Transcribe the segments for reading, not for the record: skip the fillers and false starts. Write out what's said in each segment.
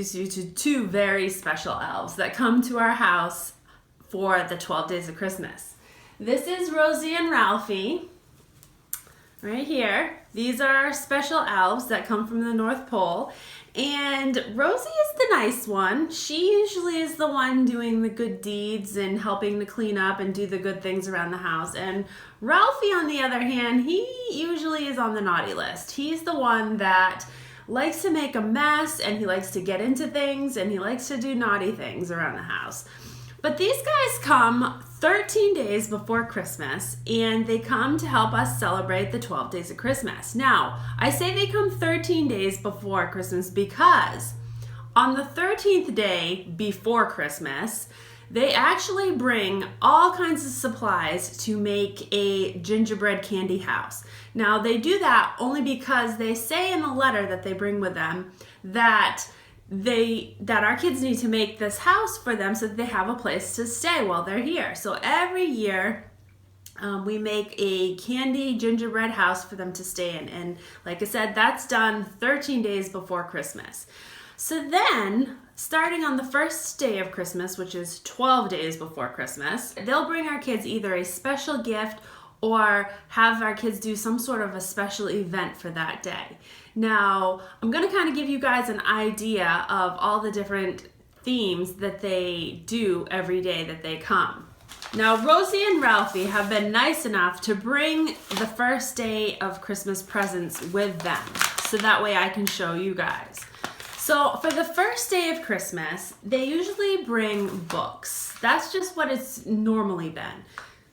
introduce you to two very special elves that come to our house for the 12 days of Christmas. This is Rosie and Ralphie, right here. These are our special elves that come from the North Pole. And Rosie is the nice one. She usually is the one doing the good deeds and helping to clean up and do the good things around the house. And Ralphie, on the other hand, he usually is on the naughty list. He's the one that likes to make a mess, and he likes to get into things, and he likes to do naughty things around the house. But these guys come 13 days before Christmas, and they come to help us celebrate the 12 days of Christmas. Now, I say they come 13 days before Christmas because on the 13th day before Christmas, they actually bring all kinds of supplies to make a gingerbread candy house. Now, they do that only because they say in the letter that they bring with them that our kids need to make this house for them so that they have a place to stay while they're here. So every year we make a candy gingerbread house for them to stay in. And like I said, that's done 13 days before Christmas. So then, starting on the first day of Christmas, which is 12 days before Christmas, they'll bring our kids either a special gift or have our kids do some sort of a special event for that day. Now, I'm going to kind of give you guys an idea of all the different themes that they do every day that they come. Now, Rosie and Ralphie have been nice enough to bring the first day of Christmas presents with them, so that way I can show you guys. So for the first day of Christmas, they usually bring books. That's just what it's normally been.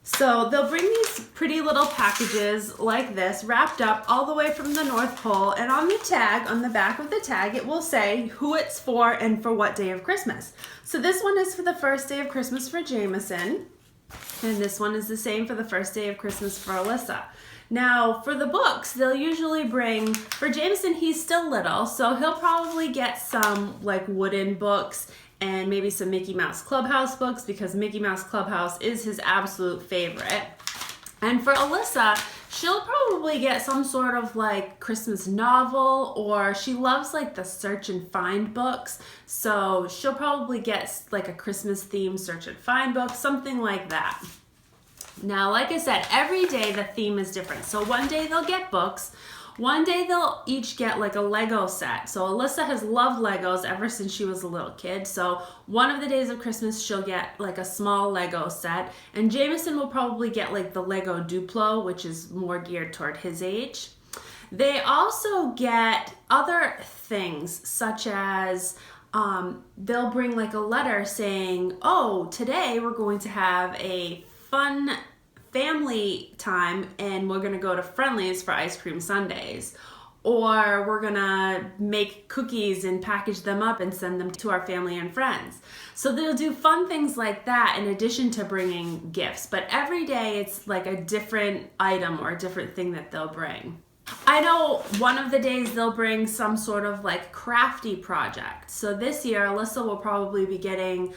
So they'll bring these pretty little packages like this, wrapped up all the way from the North Pole, and on the tag, on the back of the tag, it will say who it's for and for what day of Christmas. So this one is for the first day of Christmas for Jameson, and this one is the same for the first day of Christmas for Alyssa. Now, for the books, they'll usually bring, for Jameson, he's still little, so he'll probably get some like wooden books and maybe some Mickey Mouse Clubhouse books, because Mickey Mouse Clubhouse is his absolute favorite. And for Alyssa, she'll probably get some sort of like Christmas novel, or she loves like the search and find books. So she'll probably get like a Christmas themed search and find book, something like that. Now, like I said, every day the theme is different. So one day they'll get books. One day they'll each get like a Lego set. So Alyssa has loved Legos ever since she was a little kid. So one of the days of Christmas she'll get like a small Lego set. And Jameson will probably get like the Lego Duplo, which is more geared toward his age. They also get other things such as they'll bring like a letter saying, oh, today we're going to have a fun family time and we're gonna go to Friendly's for ice cream sundaes, or we're gonna make cookies and package them up and send them to our family and friends. So they'll do fun things like that in addition to bringing gifts, but every day it's like a different item or a different thing that they'll bring. I know one of the days they'll bring some sort of like crafty project. So this year Alyssa will probably be getting,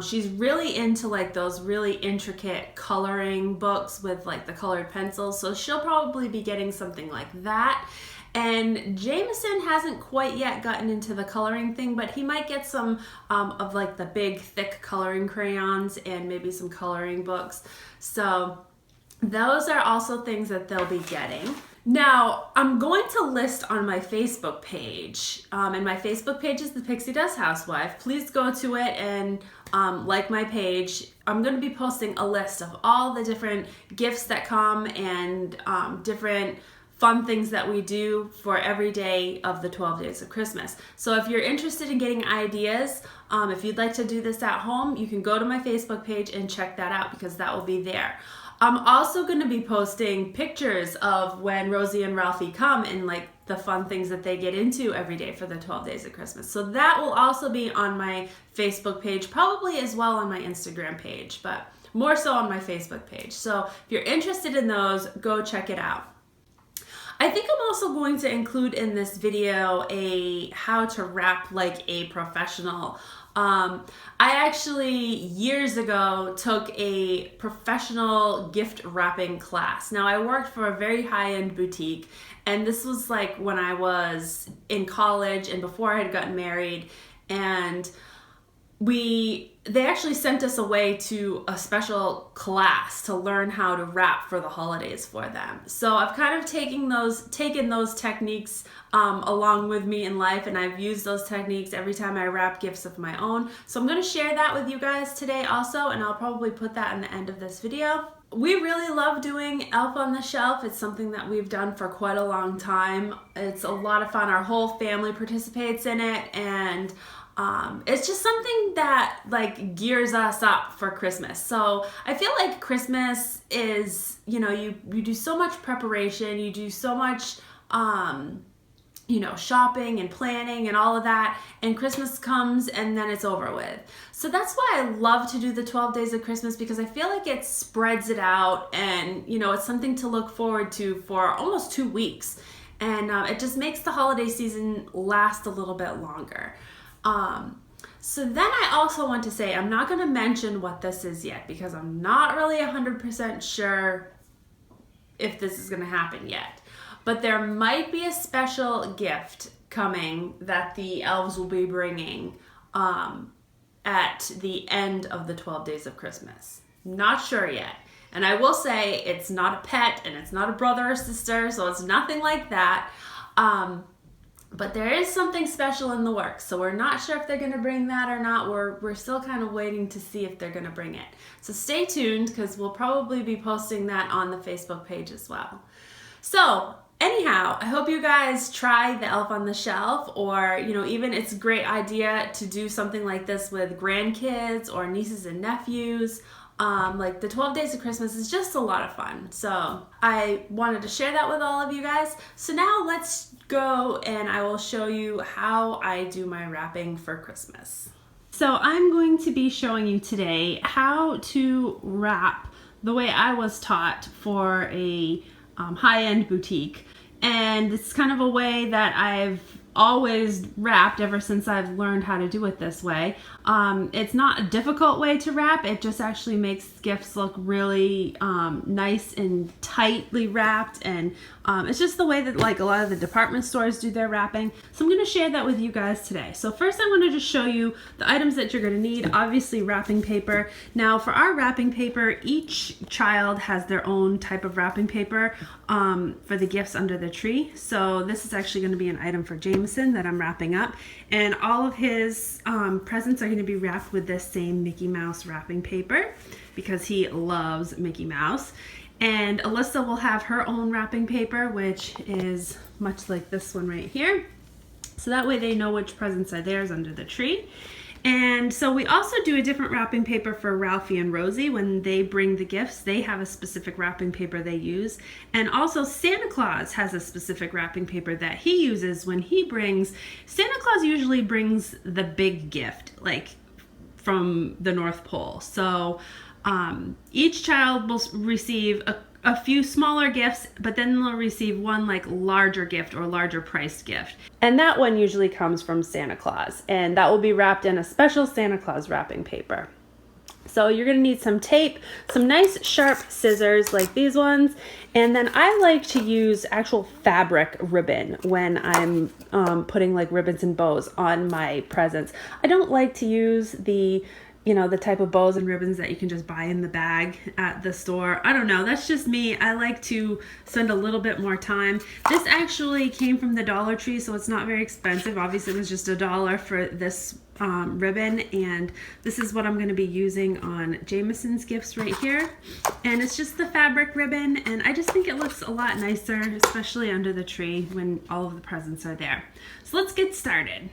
she's really into like those really intricate coloring books with like the colored pencils. So she'll probably be getting something like that. And Jameson hasn't quite yet gotten into the coloring thing, but he might get some of like the big thick coloring crayons and maybe some coloring books. So those are also things that they'll be getting. Now, I'm going to list on my Facebook page, and my Facebook page is the Pixie Does Housewife. Please go to it and like my page. I'm going to be posting a list of all the different gifts that come and different fun things that we do for every day of the 12 days of Christmas. So if you're interested in getting ideas, if you'd like to do this at home, you can go to my Facebook page and check that out, because that will be there. I'm also going to be posting pictures of when Rosie and Ralphie come and like the fun things that they get into every day for the 12 days of Christmas. So that will also be on my Facebook page, probably as well on my Instagram page, but more so on my Facebook page. So if you're interested in those, go check it out. I think I'm also going to include in this video a how to wrap like a professional. I actually years ago took a professional gift wrapping class. Now I worked for a very high-end boutique, and this was like when I was in college and before I had gotten married. and they actually sent us away to a special class to learn how to wrap for the holidays for them. So I've kind of taken those techniques along with me in life, and I've used those techniques every time I wrap gifts of my own. So I'm going to share that with you guys today also, and I'll probably put that in the end of this video. We really love doing Elf on the Shelf. It's something that we've done for quite a long time. It's a lot of fun. Our whole family participates in it, and it's just something that like gears us up for Christmas. So I feel like Christmas is, you do so much preparation, you do so much, shopping and planning and all of that, and Christmas comes and then it's over with. So that's why I love to do the 12 days of Christmas, because I feel like it spreads it out, and it's something to look forward to for almost 2 weeks, and it just makes the holiday season last a little bit longer. So then I also want to say, I'm not going to mention what this is yet, because I'm not really 100% sure if this is going to happen yet. But there might be a special gift coming that the elves will be bringing at the end of the 12 days of Christmas. Not sure yet. And I will say it's not a pet, and it's not a brother or sister, so it's nothing like that. But there is something special in the works, so we're not sure if they're going to bring that or not. We're still kind of waiting to see if they're going to bring it. So stay tuned, because we'll probably be posting that on the Facebook page as well. So anyhow, I hope you guys try the Elf on the Shelf, or even it's a great idea to do something like this with grandkids or nieces and nephews. Like the 12 days of Christmas is just a lot of fun. So I wanted to share that with all of you guys. So now let's go and I will show you how I do my wrapping for Christmas. So I'm going to be showing you today how to wrap the way I was taught for a high-end boutique. And it's kind of a way that I've always wrapped ever since I've learned how to do it this way. It's not a difficult way to wrap. It just actually makes gifts look really nice and tightly wrapped, and it's just the way that like a lot of the department stores do their wrapping. So I'm going to share that with you guys today. So first I'm going to just show you the items that you're going to need. Obviously wrapping paper. Now for our wrapping paper, each child has their own type of wrapping paper for the gifts under the tree. So this is actually going to be an item for Jameson that I'm wrapping up, and all of his presents are going to be wrapped with this same Mickey Mouse wrapping paper, because he loves Mickey Mouse. And Alyssa will have her own wrapping paper, which is much like this one right here. So that way they know which presents are theirs under the tree. And so we also do a different wrapping paper for Ralphie and Rosie. When they bring the gifts, they have a specific wrapping paper they use. And also Santa Claus has a specific wrapping paper that he uses when he brings. Santa Claus usually brings the big gift, like from the North Pole. So each child will receive a few smaller gifts, but then they'll receive one like larger gift or larger priced gift. And that one usually comes from Santa Claus, and that will be wrapped in a special Santa Claus wrapping paper. So you're gonna need some tape, some nice sharp scissors like these ones, and then I like to use actual fabric ribbon when I'm putting like ribbons and bows on my presents. I don't like to use the type of bows and ribbons that you can just buy in the bag at the store. I don't know, that's just me. I like to spend a little bit more time. This actually came from the Dollar Tree, so it's not very expensive. Obviously it was just $1 for this ribbon, and this is what I'm going to be using on Jameson's gifts right here. And it's just the fabric ribbon, and I just think it looks a lot nicer, especially under the tree when all of the presents are there. So let's get started.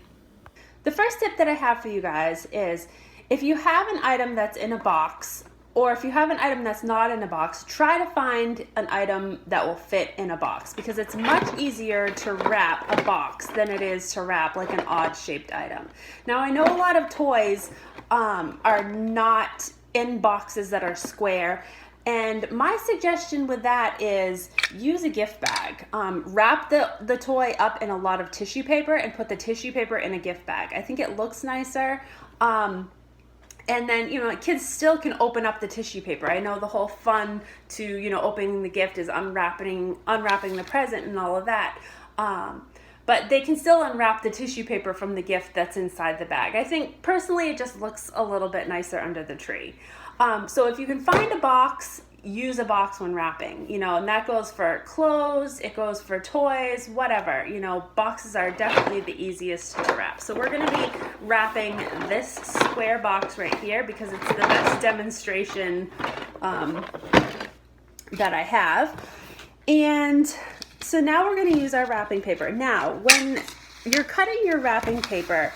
The first tip that I have for you guys is, if you have an item that's in a box, or if you have an item that's not in a box, try to find an item that will fit in a box, because it's much easier to wrap a box than it is to wrap like an odd shaped item. Now I know a lot of toys are not in boxes that are square, and my suggestion with that is use a gift bag. Wrap the toy up in a lot of tissue paper and put the tissue paper in a gift bag. I think it looks nicer. And then, kids still can open up the tissue paper. I know the whole fun to, opening the gift is unwrapping the present and all of that. but they can still unwrap the tissue paper from the gift that's inside the bag. I think personally it just looks a little bit nicer under the tree. So if you can find a box, use a box when wrapping, you know, and that goes for clothes, it goes for toys, whatever, you know, boxes are definitely the easiest to wrap. So we're going to be wrapping this square box right here because it's the best demonstration that I have. And so now we're going to use our wrapping paper. Now, when you're cutting your wrapping paper,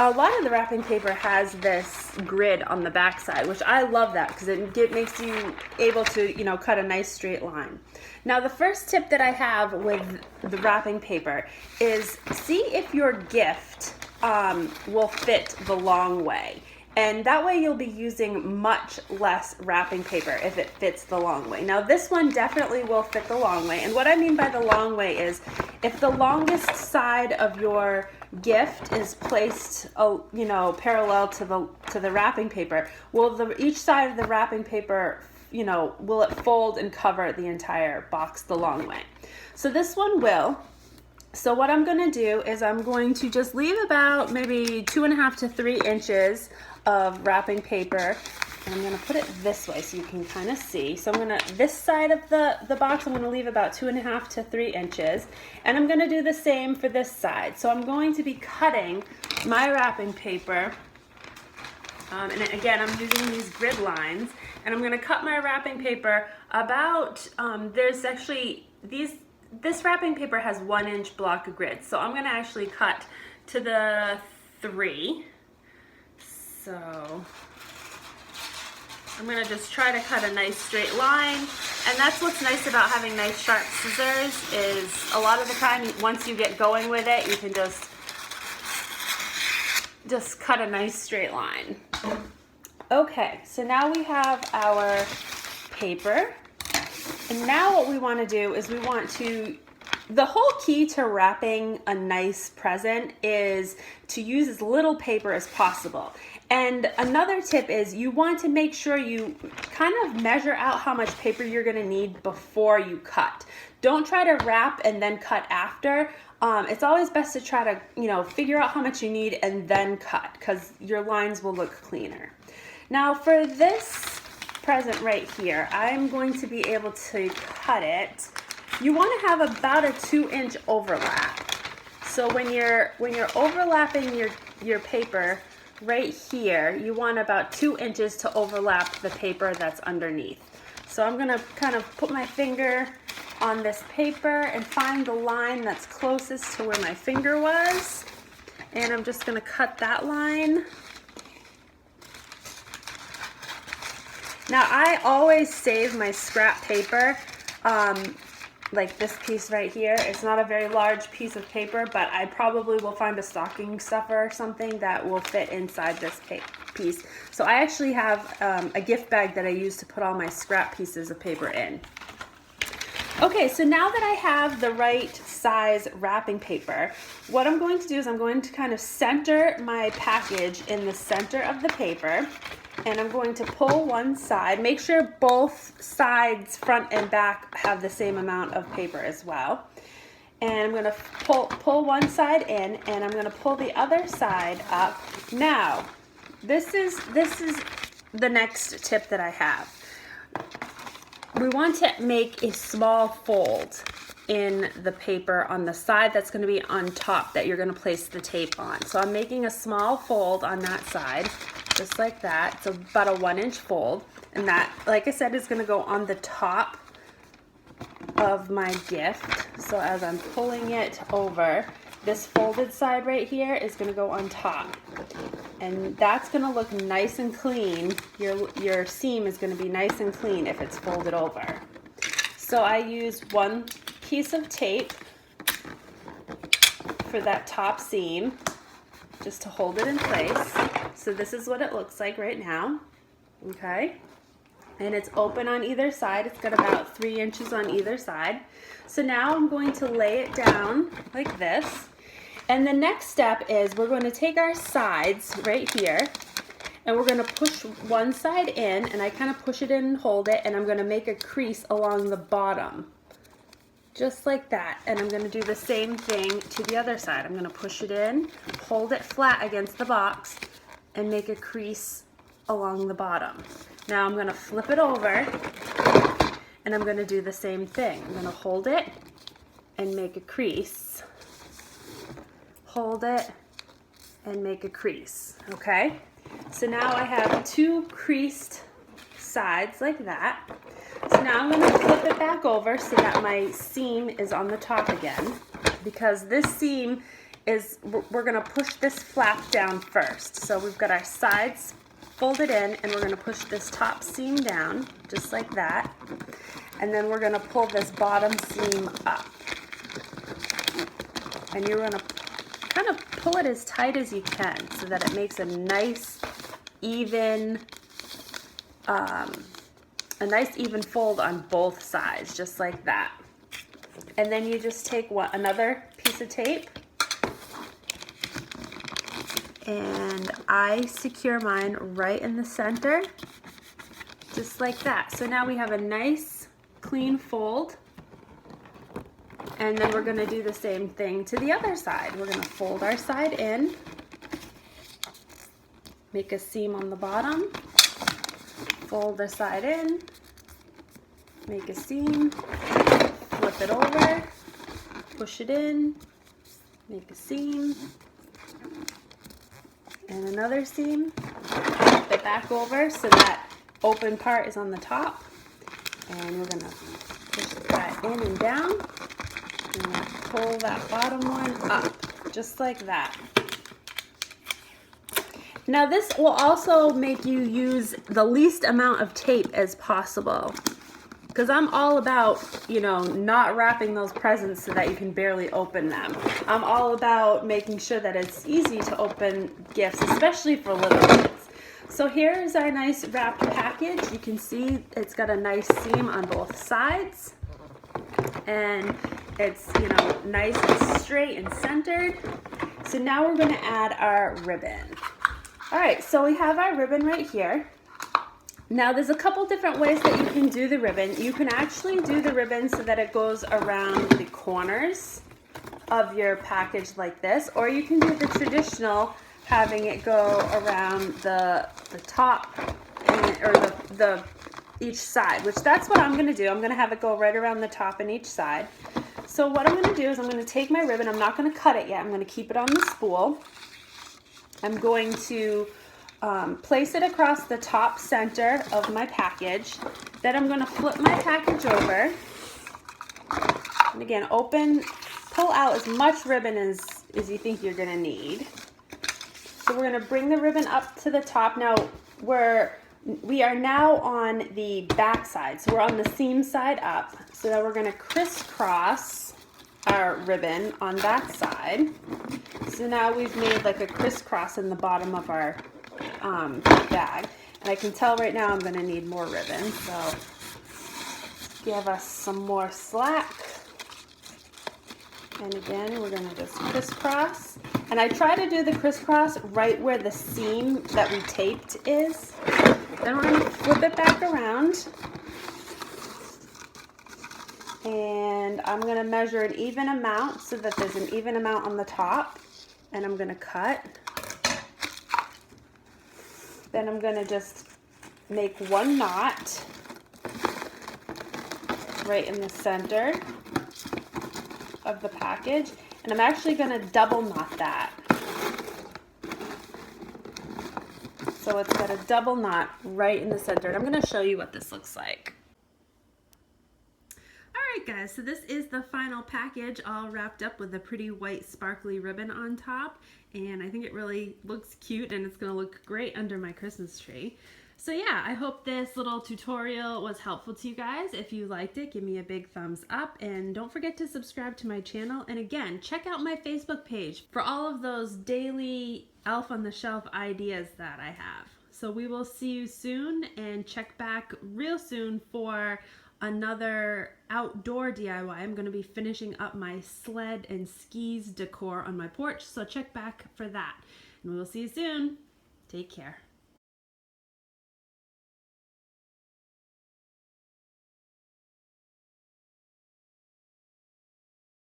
a lot of the wrapping paper has this grid on the back side, which I love that because it makes you able to, you know, cut a nice straight line. Now, the first tip that I have with the wrapping paper is see if your gift will fit the long way. And that way you'll be using much less wrapping paper if it fits the long way. Now this one definitely will fit the long way. And what I mean by the long way is if the longest side of your gift is placed, you know, parallel to the wrapping paper, will each side of the wrapping paper, you know, will it fold and cover the entire box the long way? So this one will. So what I'm going to do is I'm going to just leave about maybe 2.5 to 3 inches of wrapping paper, and I'm going to put it this way so you can kind of see. So I'm going to, this side of the box, I'm going to leave about 2.5 to 3 inches, and I'm going to do the same for this side. So I'm going to be cutting my wrapping paper, and again I'm using these grid lines, and I'm going to cut my wrapping paper about, there's actually this wrapping paper has 1-inch block of grid, so I'm going to actually cut to the 3. So I'm going to just try to cut a nice straight line, and that's what's nice about having nice sharp scissors is a lot of the time once you get going with it, you can just cut a nice straight line. Okay, so now we have our paper, and now what we want to do is we want to, the whole key to wrapping a nice present is to use as little paper as possible. And another tip is you want to make sure you kind of measure out how much paper you're going to need before you cut. Don't try to wrap and then cut after. It's always best to try to, you know, figure out how much you need and then cut because your lines will look cleaner. Now for this present right here, I'm going to be able to cut it. You want to have about a 2-inch overlap. So when you're overlapping your paper right here, you want about 2 inches to overlap the paper that's underneath. So I'm going to kind of put my finger on this paper and find the line that's closest to where my finger was, and I'm just going to cut that line. Now I always save my scrap paper, like this piece right here. It's not a very large piece of paper, but I probably will find a stocking stuffer or something that will fit inside this piece. So I actually have a gift bag that I use to put all my scrap pieces of paper in. Okay, so now that I have the right size wrapping paper, what I'm going to do is I'm going to kind of center my package in the center of the paper, and I'm going to pull one side. Make sure both sides, front and back, have the same amount of paper as well. And I'm going to pull one side in, and I'm going to pull the other side up. Now, this is the next tip that I have. We want to make a small fold in the paper on the side that's going to be on top that you're going to place the tape on. So I'm making a small fold on that side, just like that. It's about a 1-inch fold, and that, like I said, is going to go on the top of my gift. So as I'm pulling it over, this folded side right here is going to go on top, and that's going to look nice and clean. Your seam is going to be nice and clean if it's folded over. So I use one piece of tape for that top seam just to hold it in place. So this is what it looks like right now. Okay, and it's open on either side. It's got about 3 inches on either side. So now I'm going to lay it down like this. And the next step is we're going to take our sides right here, and we're going to push one side in, and I kind of push it in and hold it, and I'm going to make a crease along the bottom just like that. And I'm gonna do the same thing to the other side. I'm gonna push it in, hold it flat against the box, and make a crease along the bottom. Now I'm gonna flip it over, and I'm gonna do the same thing. I'm gonna hold it and make a crease, hold it, and make a crease, okay? So now I have two creased sides like that. So now I'm going to flip it back over so that my seam is on the top again, because this seam is, we're going to push this flap down first. So we've got our sides folded in, and we're going to push this top seam down just like that, and then we're going to pull this bottom seam up, and you're going to kind of pull it as tight as you can so that it makes a nice even fold on both sides, just like that. And then you just take another piece of tape, and I secure mine right in the center, just like that. So now we have a nice clean fold, and then we're gonna do the same thing to the other side. We're gonna fold our side in, make a seam on the bottom, fold the side in, make a seam, flip it over, push it in, make a seam, and another seam, flip it back over so that open part is on the top, and we're gonna push that in and down, and pull that bottom one up, just like that. Now this will also make you use the least amount of tape as possible, because I'm all about, you know, not wrapping those presents so that you can barely open them. I'm all about making sure that it's easy to open gifts, especially for little kids. So here's our nice wrapped package. You can see it's got a nice seam on both sides, and it's, you know, nice and straight and centered. So now we're going to add our ribbon. All right, so we have our ribbon right here. Now there's a couple different ways that you can do the ribbon. You can actually do the ribbon so that it goes around the corners of your package like this, or you can do the traditional, having it go around the top or the each side, which that's what I'm gonna do. I'm gonna have it go right around the top and each side. So what I'm gonna do is I'm gonna take my ribbon, I'm not gonna cut it yet, I'm gonna keep it on the spool. I'm going to place it across the top center of my package. Then I'm going to flip my package over. And again, pull out as much ribbon as you think you're going to need. So we're going to bring the ribbon up to the top. Now we are now on the back side. So we're on the seam side up. So now we're going to crisscross our ribbon on that side. So now we've made like a crisscross in the bottom of our bag. And I can tell right now I'm going to need more ribbon. So give us some more slack. And again, we're going to just crisscross. And I try to do the crisscross right where the seam that we taped is. Then we're going to flip it back around. And I'm going to measure an even amount so that there's an even amount on the top. And I'm going to cut. Then I'm going to just make one knot right in the center of the package. And I'm actually going to double knot that. So it's got a double knot right in the center. And I'm going to show you what this looks like. Alright guys, so this is the final package, all wrapped up with a pretty white sparkly ribbon on top, and I think it really looks cute and it's going to look great under my Christmas tree. So yeah, I hope this little tutorial was helpful to you guys. If you liked it, give me a big thumbs up, and don't forget to subscribe to my channel. And again, check out my Facebook page for all of those daily elf on the shelf ideas that I have. So we will see you soon, and check back real soon for another outdoor DIY. I'm going to be finishing up my sled and skis decor on my porch, so check back for that. And we will see you soon. Take care.